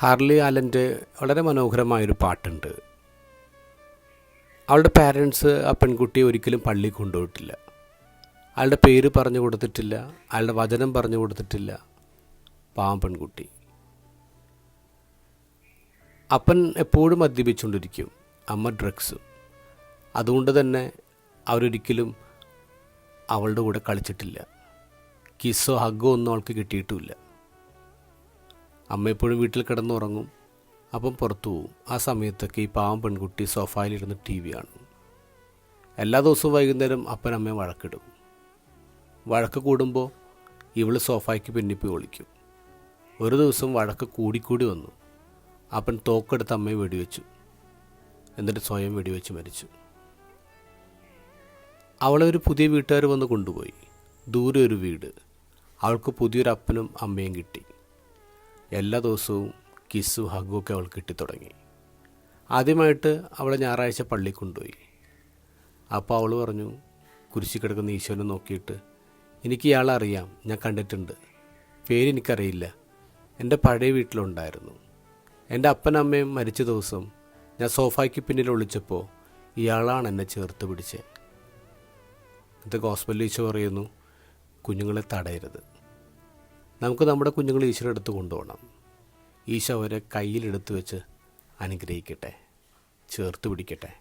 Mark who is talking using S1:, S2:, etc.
S1: Harley ആലൻ്റെ വളരെ മനോഹരമായൊരു പാട്ടുണ്ട്. അവളുടെ പാരൻസ് ആ പെൺകുട്ടിയെ ഒരിക്കലും പള്ളിയിൽ കൊണ്ടുപോയിട്ടില്ല. അയാളുടെ പേര് പറഞ്ഞു കൊടുത്തിട്ടില്ല, അയാളുടെ വചനം പറഞ്ഞു കൊടുത്തിട്ടില്ല. പാവം പെൺകുട്ടി. അപ്പൻ എപ്പോഴും മദ്യപിച്ചുകൊണ്ടിരിക്കും, അമ്മ ഡ്രഗ്സും. അതുകൊണ്ട് തന്നെ അവരൊരിക്കലും അവളുടെ കൂടെ കളിച്ചിട്ടില്ല. കിസ്സോ ഹഗ്ഗോ ഒന്നും അവൾക്ക് കിട്ടിയിട്ടുമില്ല. അമ്മ എപ്പോഴും വീട്ടിൽ കിടന്നുറങ്ങും, അപ്പം പുറത്തു പോവും. ആ സമയത്തൊക്കെ ഈ പാവം പെൺകുട്ടി സോഫായിലിരുന്ന് ടി വി കാണും. എല്ലാ ദിവസവും വൈകുന്നേരം അപ്പൻ അമ്മയെ വഴക്കിടും. വഴക്ക് കൂടുമ്പോൾ ഇവൾ സോഫായ്ക്ക് പിന്നിപ്പോയി ഒളിക്കും. ഒരു ദിവസം വഴക്ക് കൂടിക്കൂടി വന്നു. അപ്പൻ തോക്കെടുത്ത് അമ്മയെ വെടിവെച്ചു. എന്നിട്ട് സ്വയം വെടിവെച്ച് മരിച്ചു. അവളെ ഒരു പുതിയ വീട്ടുകാർ വന്ന് കൊണ്ടുപോയി. ദൂരെ ഒരു വീട്. അവൾക്ക് പുതിയൊരു അപ്പനും അമ്മയും കിട്ടി. എല്ലാ ദിവസവും കിസ്സും ഹഗ്ഗും ഒക്കെ അവൾ കിട്ടിത്തുടങ്ങി. ആദ്യമായിട്ട് അവളെ ഞായറാഴ്ച പള്ളിയിൽ കൊണ്ടുപോയി. അപ്പോൾ അവൾ പറഞ്ഞു, കുരിശിൽ കിടക്കുന്ന ഈശോനെ നോക്കിയിട്ട്, എനിക്ക് ഇയാളെ അറിയാം, ഞാൻ കണ്ടിട്ടുണ്ട്, പേരെനിക്കറിയില്ല, എൻ്റെ പഴയ വീട്ടിലുണ്ടായിരുന്നു. എൻ്റെ അപ്പനമ്മയും മരിച്ച ദിവസം ഞാൻ സോഫായ്ക്ക് പിന്നിൽ ഒളിച്ചപ്പോൾ ഇയാളാണ് എന്നെ ചേർത്ത് പിടിച്ചത്. ഇത് ഗോസ്പലിൽ ഈശോ പറയുന്നു, കുഞ്ഞുങ്ങളെ തടയരുത്. നമുക്ക് നമ്മുടെ കുഞ്ഞുങ്ങളെ ഈശോയുടെ അടുത്ത് കൊണ്ടുപോകണം. ഈശോ അവരെ കയ്യിലെടുത്ത് വെച്ച് അനുഗ്രഹിക്കട്ടെ, ചേർത്ത് പിടിക്കട്ടെ.